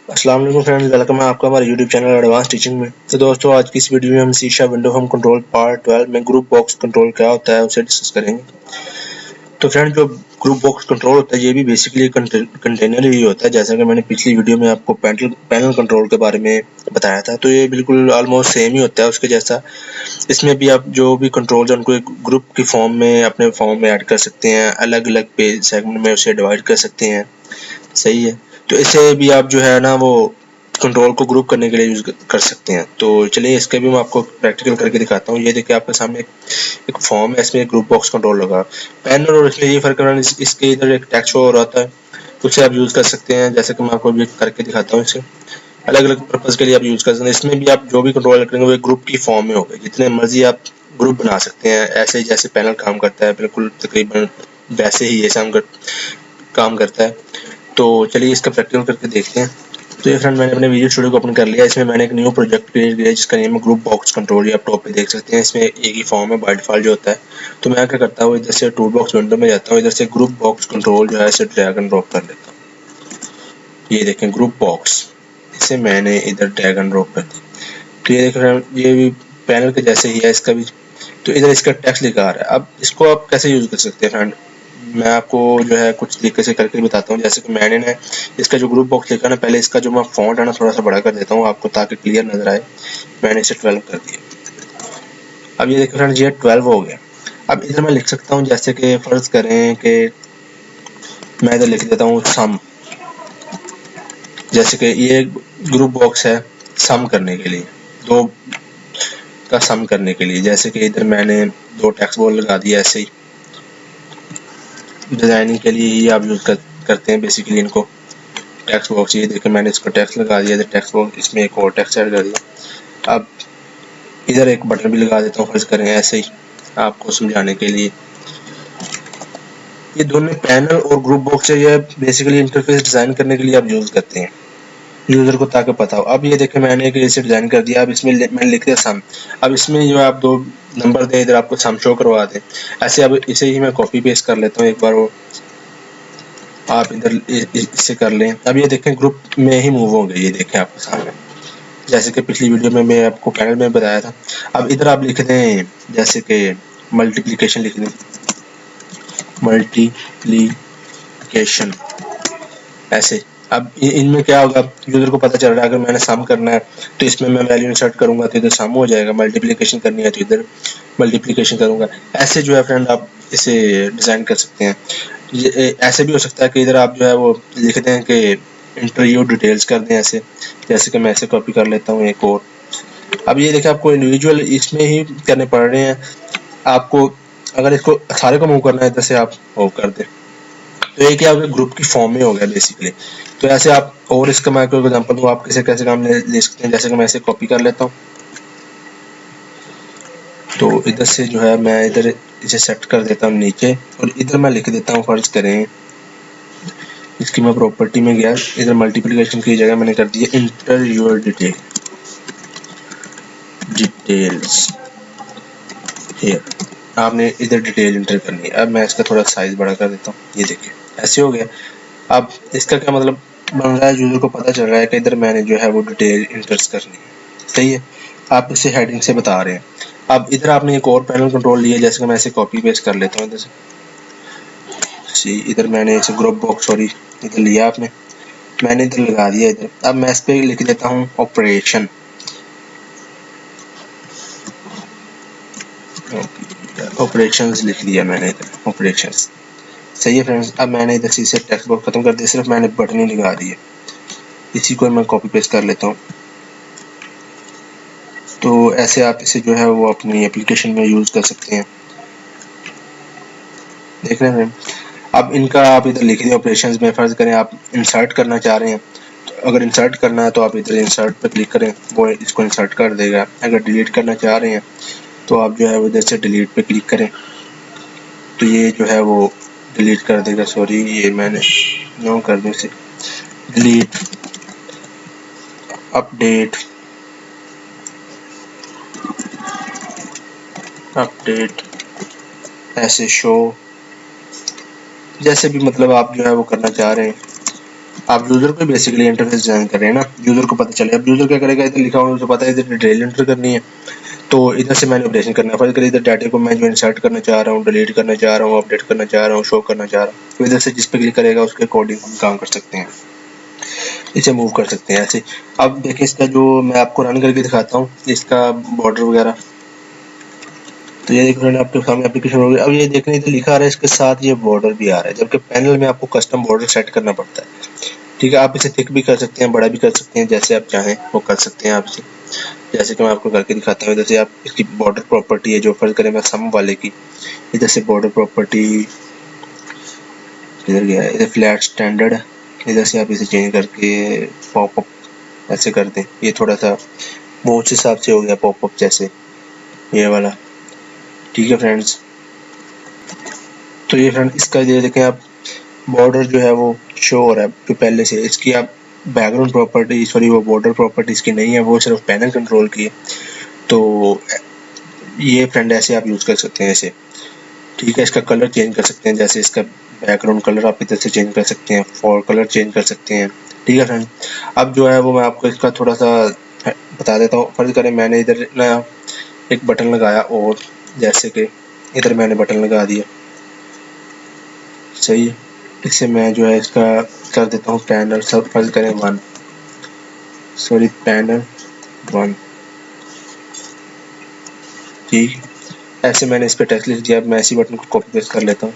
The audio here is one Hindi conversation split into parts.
अस्सलाम वालेकुम फ्रेंड्स, वेलकम है आपका हमारे यूट्यूब चैनल एडवांस टीचिंग में। तो दोस्तों, आज की इस वीडियो में हम C sharp window home control part 12 में ग्रुप बॉक्स कंट्रोल क्या होता है उसे डिस्कस करेंगे। तो फ्रेंड्स, जो ग्रुप बॉक्स कंट्रोल होता है ये भी बेसिकली कंटेनर ही होता है, जैसा कि मैंने पिछली वीडियो में आपको पैनल कंट्रोल के बारे में बताया था। तो ये बिल्कुल ऑलमोस्ट सेम ही होता है उसके जैसा। इसमें भी आप जो भी कंट्रोल है उनको एक ग्रुप की फॉर्म में अपने फॉर्म में ऐड कर सकते हैं, अलग अलग पेज सेगमेंट में उसे डिवाइड कर सकते हैं। सही है। तो इसे भी आप जो है ना वो कंट्रोल को ग्रुप करने के लिए यूज कर सकते हैं। तो चलिए इसके भी मैं आपको प्रैक्टिकल करके दिखाता हूँ। ये देखिए आपके सामने एक फॉर्म है, इसमें एक ग्रुप बॉक्स कंट्रोल लगा पैनल, और इसमें ये फर्क है इसके इधर एक टेक्स्ट शो हो रहा है, उसे आप यूज कर सकते हैं। जैसे कि मैं आपको भी करके दिखाता हूँ। इसे अलग अलग पर्पज के लिए आप यूज कर सकते हैं। इसमें भी आप जो भी कंट्रोल करेंगे वो एक ग्रुप की फॉर्म में होगा, जितने मर्जी आप ग्रुप बना सकते हैं। ऐसे ही जैसे पैनल काम करता है बिल्कुल तकरीबन वैसे ही ये काम करता है। तो चलिए इसका प्रैक्टिकल करके देखते हैं। तो ये फ्रेंड, मैंने अपने वीडियो स्टूडियो को ओपन कर लिया। इसमें मैंने एक न्यू प्रोजेक्ट क्रिएट किया जिसका नेम है ग्रुप बॉक्स कंट्रोल। ये आप टॉप पे देख सकते हैं। इसमें एक ही फॉर्म है बाय डिफॉल्ट जो होता है। तो मैं क्या करता हूँ, इधर से टूल बॉक्स विंडो में जाता हूँ, इधर से ग्रुप बॉक्स कंट्रोल जो है इसे ड्रैग एंड ड्रॉप कर लेता हूँ। ये देखें ग्रुप बॉक्स, इसे मैंने इधर ड्रैग एंड ड्रॉप कर दिया। तो ये देखें ये भी पैनल के जैसे ही है इसका भी। तो इधर इसका टेक्स्ट लिखा आ रहा है। अब इसको आप कैसे यूज कर सकते हैं फ्रेंड, मैं आपको जो है कुछ तरीके से करके बताता हूँ। जैसे कि मैंने ना इसका जो ग्रुप बॉक्स लिखा ना, पहले इसका जो मैं फॉन्ट है ना थोड़ा सा बड़ा कर देता हूँ आपको, ताकि क्लियर नजर आए। मैंने इसे 12 कर दिया। अब ये देखो फ्रेंड्स, ये 12 हो गया। अब इधर मैं लिख सकता हूँ, जैसे कि फर्ज करें कि मैं इधर लिख देता हूँ सम। जैसे कि ये ग्रुप बॉक्स है सम करने के लिए, दो का सम करने के लिए। जैसे कि इधर मैंने दो टेक्स्ट बॉल लगा दिया। ऐसे ही डिजाइनिंग के लिए ही आप यूज करते हैं बेसिकली इनको, टेक्स्ट बॉक्स। ये देखिए मैंने इसको टेक्स्ट लगा दिया, इधर टेक्स्ट बॉक्स, इसमें एक और टेक्स्ट ऐड कर दिया। अब इधर एक बटन भी लगा देता हूँ फर्ज करें, ऐसे ही आपको समझाने के लिए। ये दोनों पैनल और ग्रुप बॉक्स है, ये बेसिकली इंटरफेस डिजाइन करने के लिए आप यूज करते हैं यूजर को, ताकि पता हो। अब ये देखें मैंने एक ऐसे डिजाइन कर दिया। अब इसमें मैंने लिख दिया सम। अब इसमें जो आप दो नंबर दें, इधर आपको सम शो करवा दें ऐसे। अब इसे ही मैं कॉपी पेस्ट कर लेता हूँ एक बार, वो आप इधर इससे कर लें। अब ये देखें ग्रुप में ही मूव होंगे। ये देखें आपके सामने, जैसे कि पिछली वीडियो में मैं आपको पैनल में बताया था। अब इधर आप लिख दें जैसे कि मल्टीप्लिकेशन लिख दें, मल्टीप्लिकेशन ऐसे। अब इनमें क्या होगा, यूजर को पता चल रहा है अगर मैंने सम करना है तो इसमें मैं वैल्यू इंसर्ट करूंगा तो इधर सम हो जाएगा, मल्टीप्लिकेशन करनी है तो इधर मल्टीप्लिकेशन करूंगा। ऐसे जो है फ्रेंड आप इसे डिजाइन कर सकते हैं। ऐसे भी हो सकता है कि इधर आप जो है वो लिख दें कि इंटरव्यू डिटेल्स कर दें ऐसे। जैसे कि मैं ऐसे कॉपी कर लेता हूँ एक और। अब ये देखिए आपको इंडिविजुअल इसमें ही करने पड़ रहे हैं आपको। अगर इसको सारे को मूव करना है इधर से आप मूव कर दें, तो ये क्या आपके ग्रुप की फॉर्म में हो गया बेसिकली। तो ऐसे आप, और इसका मैं कोई एग्जांपल दूं, आप कैसे कैसे काम ले सकते हैं। जैसे कि मैं ऐसे कॉपी कर लेता हूँ, तो इधर से जो है मैं इधर इसे सेट कर देता हूँ नीचे, और इधर मैं लिख देता हूँ फर्ज करें, इसकी मैं प्रॉपर्टी में गया, इधर मल्टीप्लिकेशन की जगह मैंने कर दिया इंटर योर डिटेल्स हियर। आपने इधर डिटेल इंटर करनी है। अब मैं इसका थोड़ा साइज बड़ा कर देता हूँ। ये देखिए ऐसे हो गया। अब इसका क्या मतलब बन रहा है, यूजर को पता चल रहा है कि इधर मैंने जो है वो डिटेल इंटर करनी है। सही है। आप इसे हेडिंग से बता रहे हैं। अब इधर आपने एक और पैनल कंट्रोल लिया, जैसे कि मैं इसे कॉपी पेस्ट कर लेता हूँ इधर से। इधर मैंने इसे ग्रुप बॉक्स, सॉरी इधर लिया आपने, मैंने इधर लगा दिया इधर। अब मैं इस पे लिख देता हूँ ऑपरेशन। ऑपरेशंस लिख दिया मैंने इधर, ऑपरेशंस। सही है फ्रेंड्स। अब मैंने इधर से टेक्स्ट बॉक्स खत्म कर दिया, सिर्फ मैंने बटन ही लगा दिए। इसी को मैं कॉपी पेस्ट कर लेता हूँ। तो ऐसे आप इसे जो है वो अपनी एप्लीकेशन में यूज कर सकते हैं। देख रहे हैं। अब इनका आप इधर लिख दिए ऑपरेशंस में। फर्ज करें आप इंसर्ट करना चाह रहे हैं, तो अगर इंसर्ट करना है तो आप इधर इंसर्ट पर क्लिक करें, वो इसको इंसर्ट कर देगा। अगर डिलीट करना चाह रहे हैं तो आप जो है वो इधर से डिलीट पे क्लिक करें, तो ये जो है वो डिलीट कर देगा। सॉरी ये मैंने नो कर दूँ इसे, डिलीट, अपडेट, अपडेट, ऐसे शो, जैसे भी मतलब आप जो है वो करना चाह रहे हैं। आप यूजर को बेसिकली इंटरफेस डिजाइन कर रहे हैं ना, यूजर को पता चले। अब यूजर क्या करेगा, इधर लिखा हुआ उसे पता है इधर डिटेल एंटर करनी है, तो इधर से मैंने ऑपरेशन करना है। फर्ज करिए इधर डाटा को मैं जो इंसर्ट करना चाह रहा हूँ, डिलीट करना चाह रहा हूँ, अपडेट करना चाह रहा हूँ, शो करना चाह रहा हूँ, तो इधर से जिस पे क्लिक करेगा उसके अकॉर्डिंग हम काम कर सकते हैं, इसे मूव कर सकते हैं ऐसे। अब देखिए इसका जो मैं आपको रन करके दिखाता हूँ इसका बॉर्डर वगैरह, तो ये देखो आपके सामने एप्लीकेशन हो गई। अब ये देखने तो लिखा आ रहा है इसके साथ ये बॉर्डर भी आ रहा है, जबकि पैनल में आपको कस्टम बॉर्डर सेट करना पड़ता है। ठीक है, आप इसे थिक भी कर सकते हैं, बड़ा भी कर सकते हैं, जैसे आप चाहें वो कर सकते हैं। आप इसे जैसे कि मैं आपको करके दिखाता हूँ, इधर से आप इसकी बॉर्डर प्रॉपर्टी है जो फर्ज करें मैं सम वाले की, इधर से बॉर्डर प्रॉपर्टी इधर गया है, इधर फ्लैट स्टैंडर्ड है, इधर से आप इसे चेंज करके पॉपअप ऐसे कर दें। ये थोड़ा सा वो उस हिसाब से हो गया पॉपअप जैसे ये वाला। ठीक है फ्रेंड्स, तो ये फ्रेंड इसका ये देखें आप बॉर्डर जो है वो शो हो रहा है जो पहले से। इसकी आप बैकग्राउंड प्रॉपर्टी सॉरी वो बॉर्डर प्रॉपर्टी इसकी नहीं है, वो सिर्फ पैनल कंट्रोल की है। तो ये फ्रेंड ऐसे आप यूज़ कर सकते हैं ऐसे। ठीक है, इसका कलर चेंज कर सकते हैं, जैसे इसका बैकग्राउंड कलर आप इधर से चेंज कर सकते हैं, फॉर कलर चेंज कर सकते हैं। ठीक है फ्रेंड, अब जो है वो मैं आपको इसका थोड़ा सा बता देता हूँ। फर्ज करें मैंने इधर ना एक बटन लगाया, और जैसे कि इधर मैंने बटन लगा दिया, सही है। इसे मैं जो है इसका कर देता हूँ पैनल सब, फर्ज करें 1 सॉरी पैनल 1। ठीक, ऐसे मैंने इस पर टेक्स्ट लिख दिया। मैं इसी बटन को कॉपी पेस्ट कर लेता हूँ।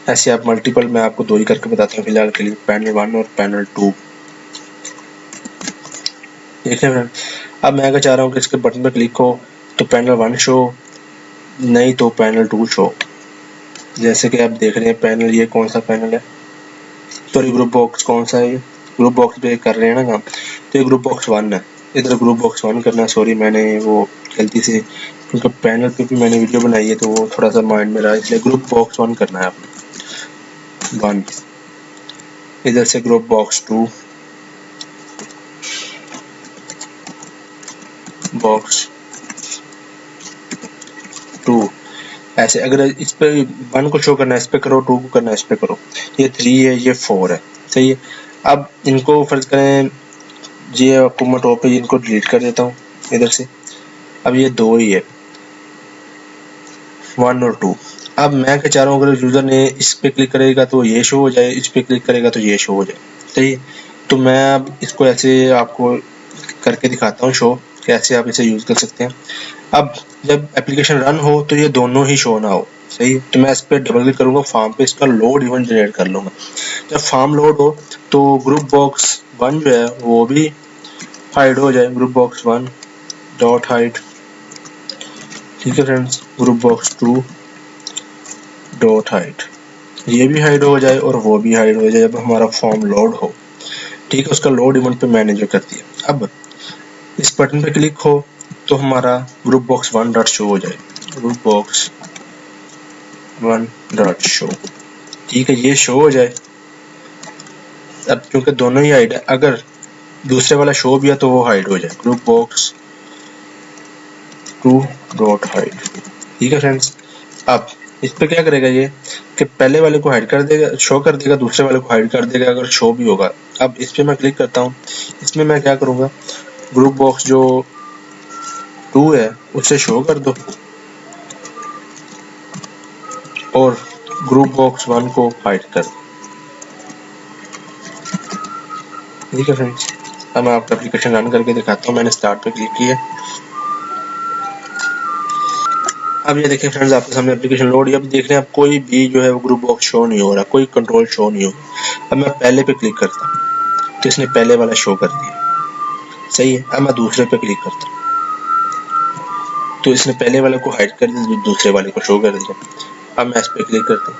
ऐसे आप मल्टीपल मैं आपको 2 ही करके बताता हूँ फिलहाल के लिए, पैनल 1 और पैनल 2। देखिए फ्रेंड, अब मैं अगर चाह रहा हूँ कि इसके बटन पर क्लिक हो तो पैनल 1 शो, नहीं तो पैनल 2 शो। जैसे कि आप देख रहे हैं पैनल, ये कौन सा पैनल है, सॉरी ग्रुप बॉक्स कौन सा है, ये ग्रुप बॉक्स पे कर रहे हैं ना काम, तो ये ग्रुप बॉक्स 1 है। इधर ग्रुप बॉक्स 1 करना है। सॉरी मैंने वो गलती से, क्योंकि पैनल पे भी मैंने वीडियो बनाई है तो वो थोड़ा सा माइंड में रहा, इसलिए ग्रुप बॉक्स 1 करना है आपने 1। इधर से ग्रुप बॉक्स 2, बॉक्स 2 ऐसे। अगर इस पे 1 को शो करना है इस पे करो, 2 को करना है इस पे करो। ये 3 है, ये 4 है, सही है। अब इनको फर्ज करें ये आपको मैं टॉप पे इनको डिलीट कर देता हूँ इधर से। अब ये 2 ही है, 1 और 2। अब मैं क्या चाह रहा हूँ, अगर यूज़र ने इस पे क्लिक करेगा तो ये शो हो जाए, इस पे क्लिक करेगा तो ये शो हो जाए, सही है। तो मैं अब इसको ऐसे आपको करके दिखाता हूँ शो, कैसे आप इसे यूज़ कर सकते हैं। अब जब एप्लीकेशन रन हो तो ये दोनों ही शो ना हो, सही है। तो मैं इस पर डबल क्लिक करूँगा, फॉर्म पे इसका लोड इवेंट जनरेट कर लूँगा। जब फॉर्म लोड हो तो ग्रुप बॉक्स 1 जो है वो भी हाइड हो जाए, ग्रुप बॉक्स 1 डॉट हाइड। ठीक है friends, group box 2 dot hide, ये भी हाइड हो जाए और वो भी हाइड हो जाए जब हमारा फॉर्म लोड हो। ठीक है, उसका लोड इवेंट पे मैंने जो कर दिया। अब इस बटन पे क्लिक हो तो हमारा ग्रुप बॉक्स 1 डॉट शो हो जाए, ग्रुप बॉक्स 1 डॉट शो। ठीक है, ये शो हो जाए। अब क्योंकि दोनों ही हाइड है, अगर दूसरे वाला शो भी है तो वो हाइड हो जाए, ग्रुप बॉक्स 2 डॉट हाइड। ठीक है फ्रेंड्स, अब इस पे क्या करेगा ये कि पहले वाले को हाइड कर देगा, शो कर देगा, दूसरे वाले को हाइड कर देगा अगर शो भी होगा। अब इस पे मैं क्लिक करता हूँ, इसमें मैं क्या करूँगा, ग्रुप बॉक्स जो 2 है उसे शो कर दो और ग्रुप बॉक्स 1 को हाइड कर दो। ठीक है फ्रेंड्स, अब मैं आपका एप्लीकेशन रन करके दिखाता हूँ। मैंने स्टार्ट पे क्लिक किया। अब ये देखिए फ्रेंड्स, आपके सामने एप्लीकेशन लोड। अब देख रहे हैं आप कोई भी जो है वो ग्रुप बॉक्स शो नहीं हो रहा, कोई कंट्रोल शो नहीं हो रहा। अब मैं पहले पे क्लिक करता हूँ तो इसने पहले वाला शो कर दिया, सही है। अब मैं दूसरे पे क्लिक करता हूँ तो इसने पहले वाले को हाइड कर दिया, दूसरे वाले को शो कर दिया। अब मैं इस पे क्लिक करता हूँ,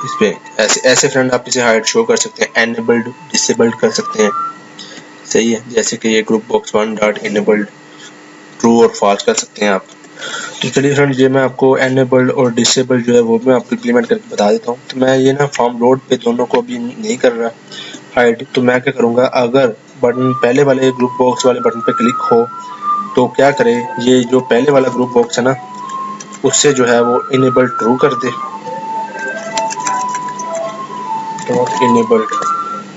इस पे ऐसे ऐसे फ्रेंड आप इसे हाइड शो कर सकते हैं, एनेबल्ड डिसेबल्ड कर सकते हैं, सही है। जैसे कि ये group box 1 dot enabled true और फॉल्स कर सकते हैं आप। तो चलिए फ्रेंड्स, ये मैं आपको एनेबल्ड और डिसेबल्ड जो है वो मैं आपको इम्प्लीमेंट करके बता देता हूँ। तो मैं ये ना फॉर्म लोड पे दोनों को अभी नहीं कर रहा हाइड, तो मैं क्या करूँगा, अगर बटन पहले वाले ग्रुप बॉक्स वाले बटन पे क्लिक हो तो क्या करे, ये जो पहले वाला ग्रुप बॉक्स है ना उससे जो है वो इनेबल ट्रू कर दे। करता हूँ इनेबल्ड,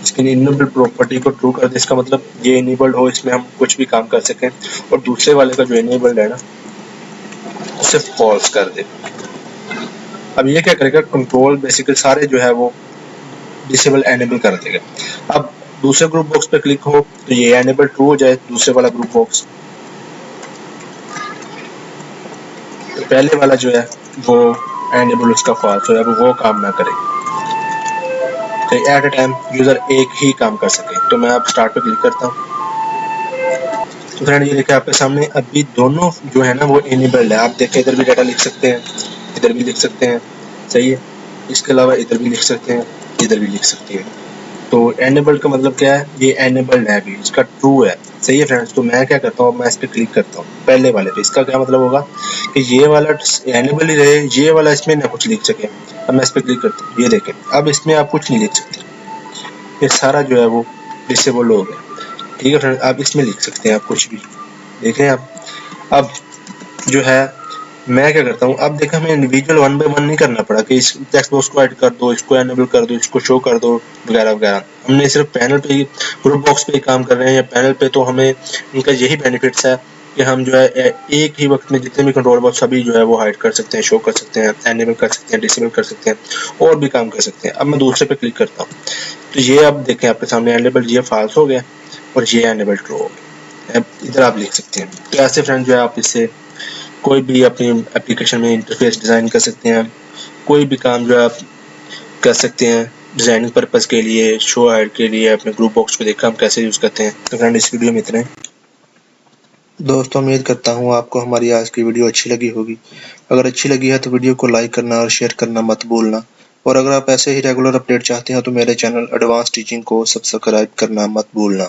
इसकी इनेबल्ड प्रॉपर्टी को ट्रू कर दे, इसका मतलब ये इनेबल्ड हो, इसमें हम कुछ भी काम कर सकें, और दूसरे वाले का जो इनेबल्ड है ना उसे फॉल्स कर दे। अब ये क्या करेगा, कंट्रोल बेसिकली सारे जो है वो डिसेबल एनेबल कर देगा। अब दूसरे ग्रुप बॉक्स पे क्लिक हो तो ये एनेबल ट्रू हो जाए, दूसरे वाला ग्रुप बॉक्स, तो पहले वाला जो है वो एनेबल उसका फॉल्स हो, अब वो काम ना करे, तो एट अ टाइम यूजर एक ही काम कर सके। तो मैं अब स्टार्ट पे क्लिक करता हूँ। तो फ्रेंड ये देखिए आपके सामने अभी दोनों जो है ना वो इनेबल्ड है। आप देखिए इधर भी डाटा लिख सकते हैं, इधर भी लिख सकते हैं, सही है। इसके अलावा इधर भी लिख सकते हैं, इधर भी लिख सकते हैं। तो एनेबल्ड का मतलब क्या है, ये एनेबल्ड है अभी, इसका ट्रू है, सही है फ्रेंड्स। तो मैं क्या करता हूँ, मैं इस पर क्लिक करता हूँ पहले वाले पे। इसका क्या मतलब होगा कि ये वाला एनेबल ही रहे, ये वाला इसमें ना कुछ लिख सके। अब मैं इस पर क्लिक करता हूँ, ये देखें अब इसमें आप कुछ नहीं लिख सकते, ये सारा जो है वो डिसेबल हो गया। ठीक है फ्रेंड, आप इसमें लिख सकते हैं आप कुछ भी, देखें आप। अब जो है मैं क्या करता हूँ, अब देखा हमें इंडिविजुअल वन बाय वन नहीं करना पड़ा कि इस टेक्स्ट बॉक्स को ऐड कर दो, इसको एनेबल कर दो, इसको शो कर दो वगैरह वगैरह। हमने सिर्फ पैनल पे ही, ग्रुप बॉक्स पे ही काम कर रहे हैं या पैनल पे, तो हमें इनका यही बेनिफिट्स है कि हम जो है एक ही वक्त में जितने भी कंट्रोल बॉक्स सभी जो है वो हाइड कर सकते हैं, शो कर सकते हैं, एनेबल कर सकते हैं, डिसेबल कर सकते हैं और भी काम कर सकते हैं। अब मैं दूसरे पे क्लिक करता हूँ तो ये अब देखें आपके सामने एनेबल ये फॉल्स हो गया और ये एनेबल ट्रू हो गया। इधर आप लिख सकते हैं। तो ऐसे फ्रेंड जो है आप इससे कोई भी अपनी एप्लीकेशन में इंटरफेस डिज़ाइन कर सकते हैं, कोई भी काम जो है आप कर सकते हैं डिज़ाइनिंग पर्पज़ के लिए, शो हाइड के लिए। अपने ग्रुप बॉक्स को देखा हम कैसे यूज़ करते हैं। तो फ्रेंड इस वीडियो में इतना ही। दोस्तों उम्मीद करता हूँ आपको हमारी आज की वीडियो अच्छी लगी होगी। अगर अच्छी लगी है तो वीडियो को लाइक करना और शेयर करना मत भूलना, और अगर आप ऐसे ही रेगुलर अपडेट चाहते हैं तो मेरे चैनल एडवांस टीचिंग को सब्सक्राइब करना मत भूलना।